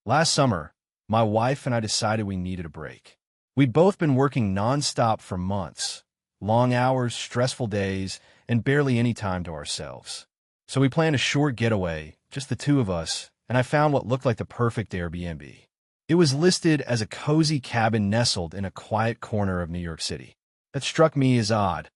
Last summer, my wife and I decided we needed a break. We'd both been working nonstop for months, long hours, stressful days, and barely any time to ourselves. So we planned a short getaway, just the two of us, and I found what looked like the perfect Airbnb. It was listed as a cozy cabin nestled in a quiet corner of New York City. That struck me as odd.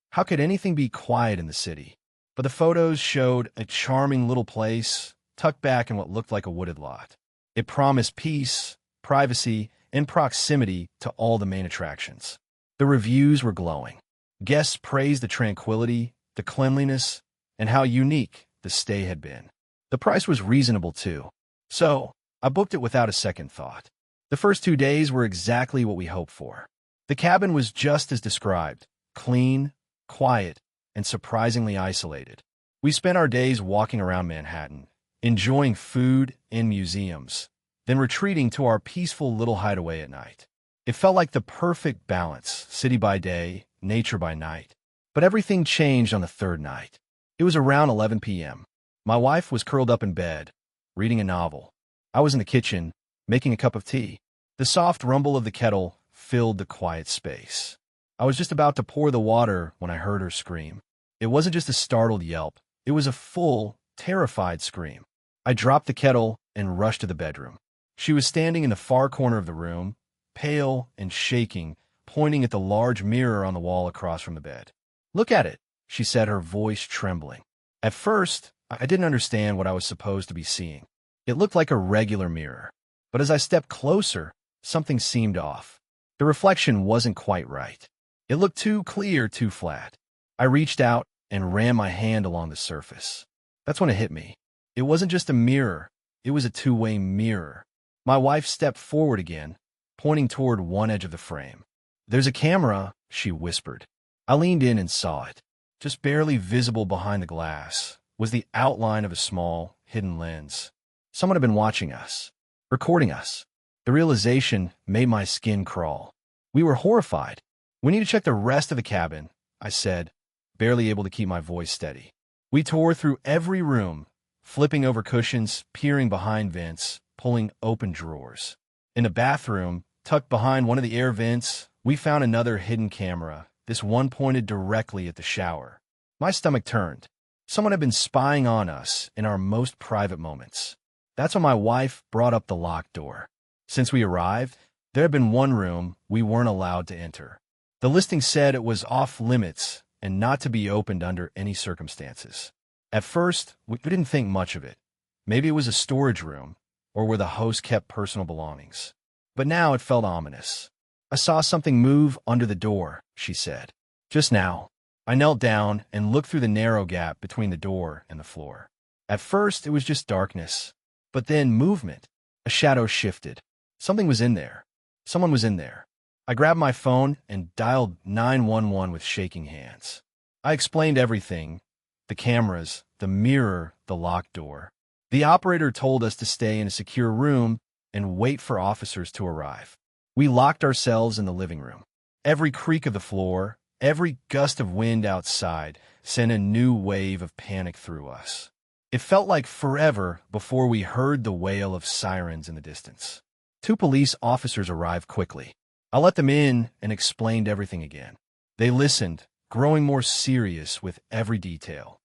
How could anything be quiet in the city? But the photos showed a charming little place tucked back in what looked like a wooded lot. It promised peace, privacy, and proximity to all the main attractions. The reviews were glowing. Guests praised the tranquility, the cleanliness, and how unique the stay had been. The price was reasonable too, so I booked it without a second thought. The first 2 days were exactly what we hoped for. The cabin was just as described, clean, quiet, and surprisingly isolated. We spent our days walking around Manhattan, enjoying food and museums, then retreating to our peaceful little hideaway at night. It felt like the perfect balance, city by day, nature by night. But everything changed on the third night. It was around 11 p.m. My wife was curled up in bed, reading a novel. I was in the kitchen, making a cup of tea. The soft rumble of the kettle filled the quiet space. I was just about to pour the water when I heard her scream. It wasn't just a startled yelp. It was a full, terrified scream. I dropped the kettle and rushed to the bedroom. She was standing in the far corner of the room, pale and shaking, pointing at the large mirror on the wall across from the bed. "Look at it," she said, her voice trembling. At first, I didn't understand what I was supposed to be seeing. It looked like a regular mirror. But as I stepped closer, something seemed off. The reflection wasn't quite right. It looked too clear, too flat. I reached out and ran my hand along the surface. That's when it hit me. It wasn't just a mirror. It was a two-way mirror. My wife stepped forward again, pointing toward one edge of the frame. "There's a camera," she whispered. I leaned in and saw it. Just barely visible behind the glass was the outline of a small, hidden lens. Someone had been watching us, recording us. The realization made my skin crawl. We were horrified. "We need to check the rest of the cabin," I said, barely able to keep my voice steady. We tore through every room, flipping over cushions, peering behind vents, pulling open drawers. In the bathroom, tucked behind one of the air vents, we found another hidden camera, this one pointed directly at the shower. My stomach turned. Someone had been spying on us in our most private moments. That's when my wife brought up the locked door. Since we arrived, there had been one room we weren't allowed to enter. The listing said it was off limits and not to be opened under any circumstances. At first, we didn't think much of it. Maybe it was a storage room, or where the host kept personal belongings. But now it felt ominous. "I saw something move under the door," she said. "Just now." I knelt down and looked through the narrow gap between the door and the floor. At first, it was just darkness, but then movement. A shadow shifted. Something was in there. Someone was in there. I grabbed my phone and dialed 911 with shaking hands. I explained everything: the cameras, the mirror, the locked door. The operator told us to stay in a secure room and wait for officers to arrive. We locked ourselves in the living room. Every creak of the floor, every gust of wind outside sent a new wave of panic through us. It felt like forever before we heard the wail of sirens in the distance. 2 police officers arrived quickly. I let them in and explained everything again. They listened, growing more serious with every detail.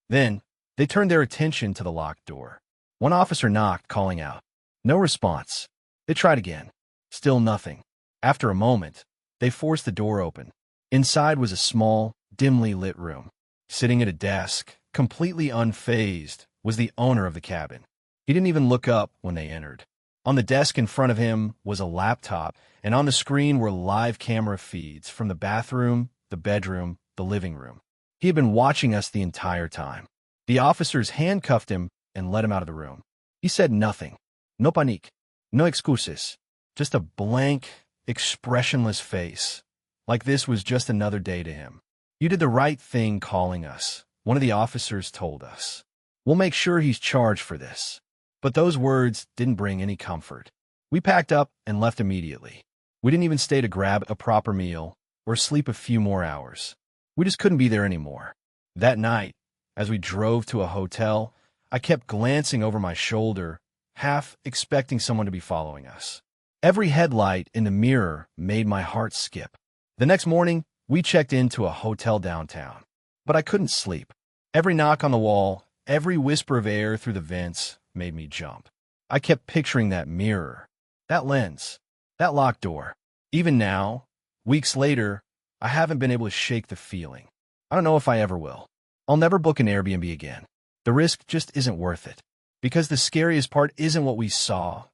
Then, they turned their attention to the locked door. One officer knocked, calling out. No response. They tried again. Still nothing. After a moment, they forced the door open. Inside was a small, dimly lit room. Sitting at a desk, completely unfazed, was the owner of the cabin. He didn't even look up when they entered. On the desk in front of him was a laptop, and on the screen were live camera feeds from the bathroom, the bedroom, the living room. He had been watching us the entire time. The officers handcuffed him and let him out of the room. He said nothing. No panique. No excuses. Just a blank, expressionless face. Like this was just another day to him. "You did the right thing calling us," one of the officers told us. "We'll make sure he's charged for this." But those words didn't bring any comfort. We packed up and left immediately. We didn't even stay to grab a proper meal or sleep a few more hours. We just couldn't be there anymore. That night, as we drove to a hotel, I kept glancing over my shoulder, half expecting someone to be following us. Every headlight in the mirror made my heart skip. The next morning, we checked into a hotel downtown. But I couldn't sleep. Every knock on the wall, every whisper of air through the vents made me jump. I kept picturing that mirror, that lens, that locked door. Even now, weeks later, I haven't been able to shake the feeling. I don't know if I ever will. I'll never book an Airbnb again. The risk just isn't worth it. Because the scariest part isn't what we saw,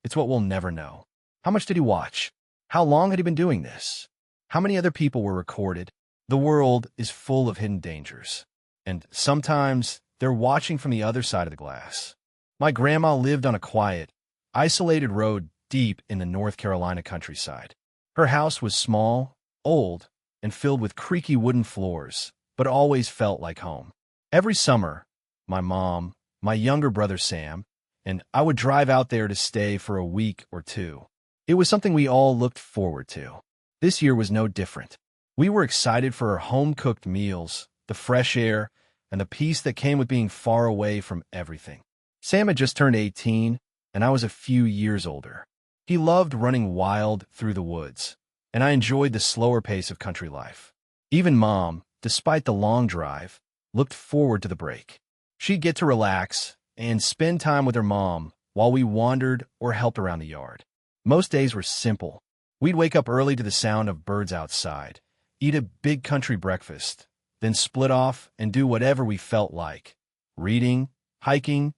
it's what we'll never know. How much did he watch? How long had he been doing this? How many other people were recorded? The world is full of hidden dangers. And sometimes they're watching from the other side of the glass. My grandma lived on a quiet, isolated road deep in the North Carolina countryside. Her house was small, old, and filled with creaky wooden floors, but always felt like home. Every summer, my mom, my younger brother Sam, and I would drive out there to stay for a week or two. It was something we all looked forward to. This year was no different. We were excited for our home-cooked meals, the fresh air, and the peace that came with being far away from everything. Sam had just turned 18, and I was a few years older. He loved running wild through the woods, and I enjoyed the slower pace of country life. Even Mom, despite the long drive, looked forward to the break. She'd get to relax and spend time with her mom while we wandered or helped around the yard. Most days were simple. We'd wake up early to the sound of birds outside, eat a big country breakfast, then split off and do whatever we felt like, reading, hiking,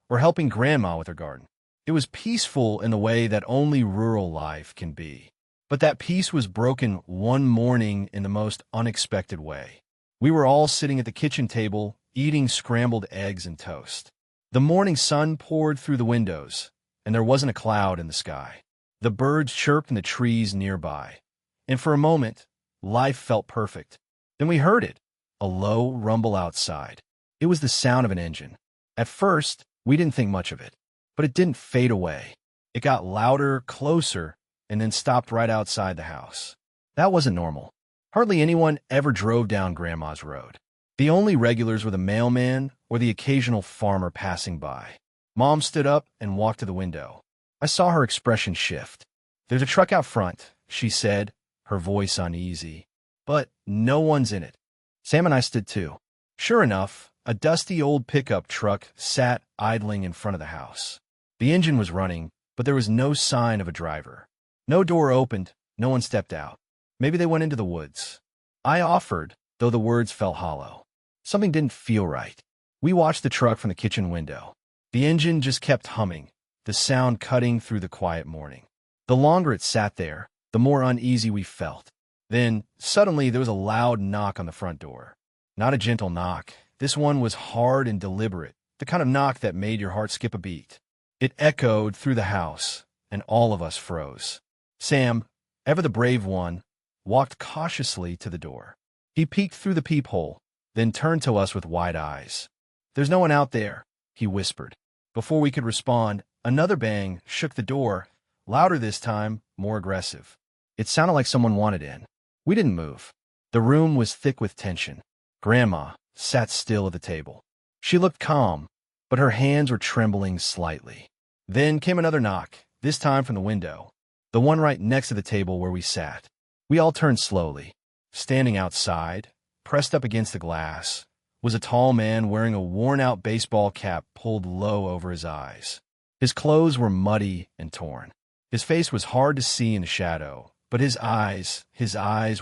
or helping Grandma with her garden. It was peaceful in the way that only rural life can be. But that peace was broken one morning in the most unexpected way. We were all sitting at the kitchen table, eating scrambled eggs and toast. The morning sun poured through the windows, and there wasn't a cloud in the sky. The birds chirped in the trees nearby, and for a moment, life felt perfect. Then we heard it, a low rumble outside. It was the sound of an engine. At first, we didn't think much of it, but it didn't fade away. It got louder, closer, and then stopped right outside the house. That wasn't normal. Hardly anyone ever drove down Grandma's road. The only regulars were the mailman or the occasional farmer passing by. Mom stood up and walked to the window. I saw her expression shift. "There's a truck out front," she said, her voice uneasy. "But no one's in it." Sam and I stood too. Sure enough, a dusty old pickup truck sat idling in front of the house. The engine was running, but there was no sign of a driver. No door opened, no one stepped out. Maybe they went into the woods. I offered, though the words felt hollow. Something didn't feel right. We watched the truck from the kitchen window. The engine just kept humming, the sound cutting through the quiet morning. The longer it sat there, the more uneasy we felt. Then, suddenly, there was a loud knock on the front door. Not a gentle knock. This one was hard and deliberate, the kind of knock that made your heart skip a beat. It echoed through the house, and all of us froze. Sam, ever the brave one, walked cautiously to the door. He peeked through the peephole, then turned to us with wide eyes. "There's no one out there," he whispered. Before we could respond, another bang shook the door, louder this time, more aggressive. It sounded like someone wanted in. We didn't move. The room was thick with tension. Grandma sat still at the table. She looked calm, but her hands were trembling slightly. Then came another knock, this time from the window, the one right next to the table where we sat. We all turned slowly. Standing outside, pressed up against the glass, was a tall man wearing a worn-out baseball cap pulled low over his eyes. His clothes were muddy and torn. His face was hard to see in the shadow, but his eyes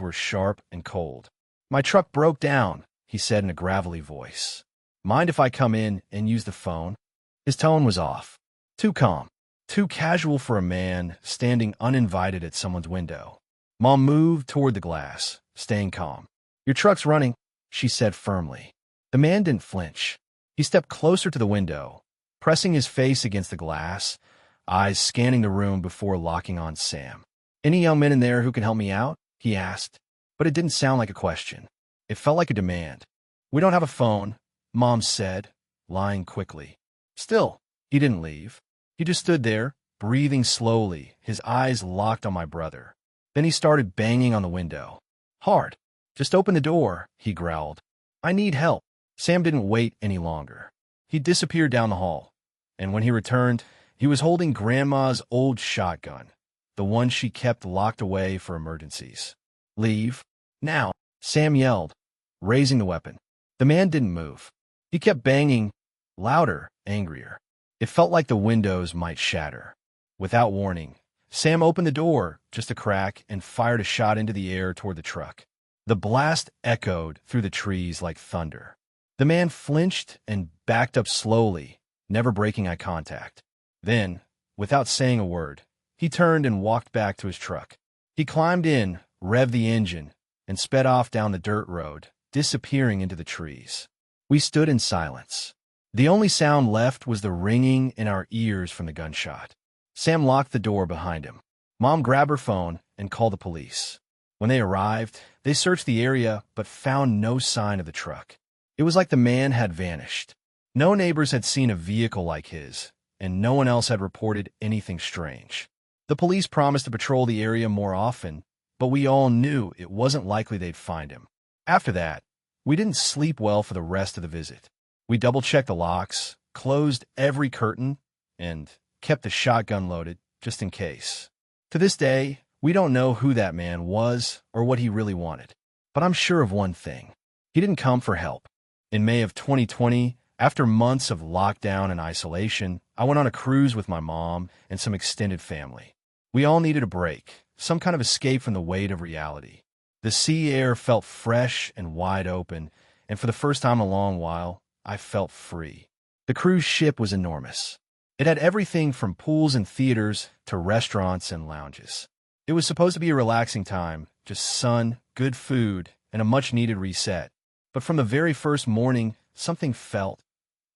were sharp and cold. "My truck broke down," he said in a gravelly voice. "Mind if I come in and use the phone?" His tone was off. Too calm. Too casual for a man standing uninvited at someone's window. Mom moved toward the glass, staying calm. "Your truck's running," she said firmly. The man didn't flinch. He stepped closer to the window, pressing his face against the glass, eyes scanning the room before locking on Sam. "Any young men in there who can help me out?" he asked. But it didn't sound like a question. It felt like a demand. "We don't have a phone," Mom said, lying quickly. Still, he didn't leave. He just stood there, breathing slowly, his eyes locked on my brother. Then he started banging on the window. Hard. Just open the door, he growled. I need help. Sam didn't wait any longer. He disappeared down the hall, and when he returned, he was holding Grandma's old shotgun, the one she kept locked away for emergencies. Leave. Now, Sam yelled, raising the weapon. The man didn't move. He kept banging, louder, angrier. It felt like the windows might shatter. Without warning, Sam opened the door, just a crack, and fired a shot into the air toward the truck. The blast echoed through the trees like thunder. The man flinched and backed up slowly, never breaking eye contact. Then, without saying a word, he turned and walked back to his truck. He climbed in, revved the engine, and sped off down the dirt road, disappearing into the trees. We stood in silence. The only sound left was the ringing in our ears from the gunshot. Sam locked the door behind him. Mom grabbed her phone and called the police. When they arrived, they searched the area but found no sign of the truck. It was like the man had vanished. No neighbors had seen a vehicle like his, and no one else had reported anything strange. The police promised to patrol the area more often, but we all knew it wasn't likely they'd find him. After that, we didn't sleep well for the rest of the visit. We double-checked the locks, closed every curtain, and kept the shotgun loaded just in case. To this day, we don't know who that man was or what he really wanted. But I'm sure of one thing. He didn't come for help. In May of 2020, after months of lockdown and isolation, I went on a cruise with my mom and some extended family. We all needed a break, some kind of escape from the weight of reality. The sea air felt fresh and wide open, and for the first time in a long while, I felt free. The cruise ship was enormous. It had everything from pools and theaters to restaurants and lounges. It was supposed to be a relaxing time, just sun, good food, and a much-needed reset. But from the very first morning, something felt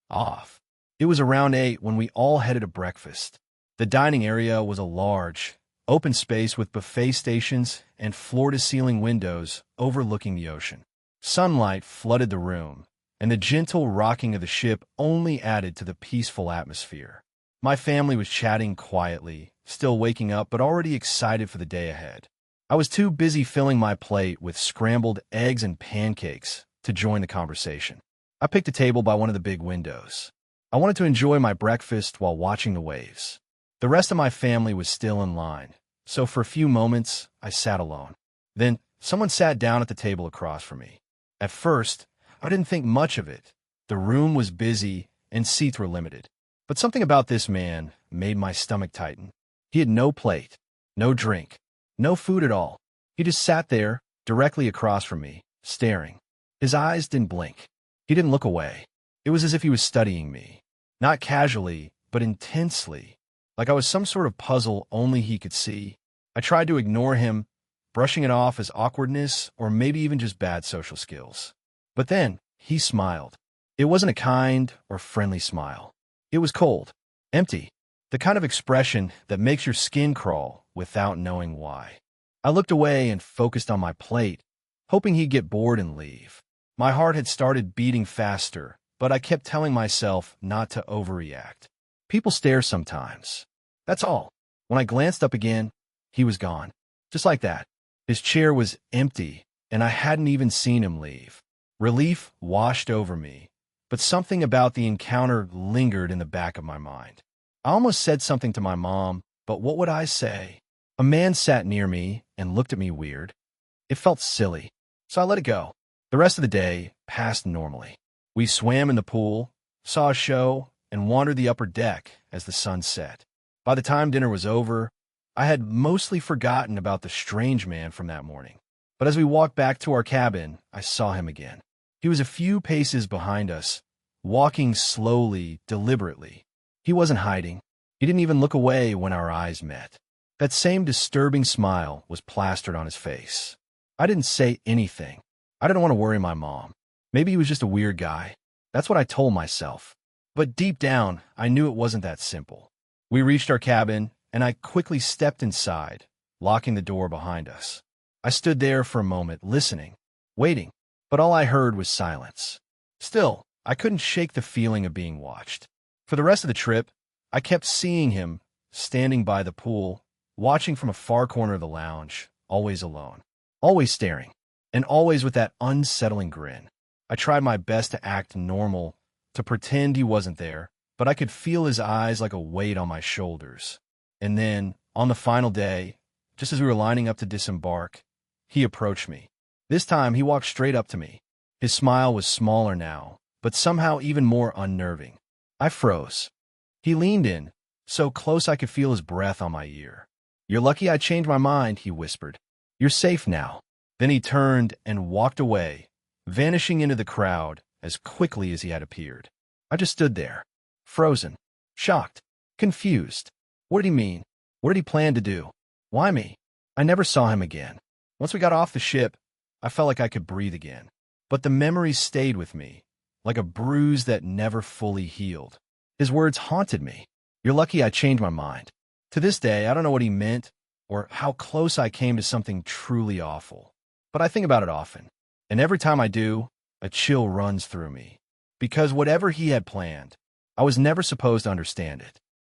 off. It was around 8 when we all headed to breakfast. The dining area was a large, open space with buffet stations and floor-to-ceiling windows overlooking the ocean. Sunlight flooded the room, and the gentle rocking of the ship only added to the peaceful atmosphere. My family was chatting quietly, still waking up but already excited for the day ahead. I was too busy filling my plate with scrambled eggs and pancakes to join the conversation. I picked a table by one of the big windows. I wanted to enjoy my breakfast while watching the waves. The rest of my family was still in line, so for a few moments, I sat alone. Then, someone sat down at the table across from me. At first, I didn't think much of it. The room was busy and seats were limited. But something about this man made my stomach tighten. He had no plate, no drink, no food at all. He just sat there, directly across from me, staring. His eyes didn't blink. He didn't look away. It was as if he was studying me. Not casually, but intensely. Like I was some sort of puzzle only he could see. I tried to ignore him, brushing it off as awkwardness or maybe even just bad social skills. But then, he smiled. It wasn't a kind or friendly smile. It was cold, empty, the kind of expression that makes your skin crawl without knowing why. I looked away and focused on my plate, hoping he'd get bored and leave. My heart had started beating faster, but I kept telling myself not to overreact. People stare sometimes. That's all. When I glanced up again, he was gone. Just like that. His chair was empty, and I hadn't even seen him leave. Relief washed over me, but something about the encounter lingered in the back of my mind. I almost said something to my mom, but what would I say? A man sat near me and looked at me weird. It felt silly, so I let it go. The rest of the day passed normally. We swam in the pool, saw a show, and wandered the upper deck as the sun set. By the time dinner was over, I had mostly forgotten about the strange man from that morning. But as we walked back to our cabin, I saw him again. He was a few paces behind us, walking slowly, deliberately. He wasn't hiding. He didn't even look away when our eyes met. That same disturbing smile was plastered on his face. I didn't say anything. I didn't want to worry my mom. Maybe he was just a weird guy. That's what I told myself. But deep down, I knew it wasn't that simple. We reached our cabin, and I quickly stepped inside, locking the door behind us. I stood there for a moment, listening, waiting, but all I heard was silence. Still, I couldn't shake the feeling of being watched. For the rest of the trip, I kept seeing him, standing by the pool, watching from a far corner of the lounge, always alone, always staring. and always with that unsettling grin. I tried my best to act normal, to pretend he wasn't there, but I could feel his eyes like a weight on my shoulders. And then, on the final day, just as we were lining up to disembark, he approached me. This time, he walked straight up to me. His smile was smaller now, but somehow even more unnerving. I froze. He leaned in, so close I could feel his breath on my ear. "You're lucky I changed my mind," he whispered. "You're safe now." Then he turned and walked away, vanishing into the crowd as quickly as he had appeared. I just stood there, frozen, shocked, confused. What did he mean? What did he plan to do? Why me? I never saw him again. Once we got off the ship, I felt like I could breathe again. But the memories stayed with me, like a bruise that never fully healed. His words haunted me. "You're lucky I changed my mind." To this day, I don't know what he meant or how close I came to something truly awful. But I think about it often. And every time I do, a chill runs through me. Because whatever he had planned, I was never supposed to understand it.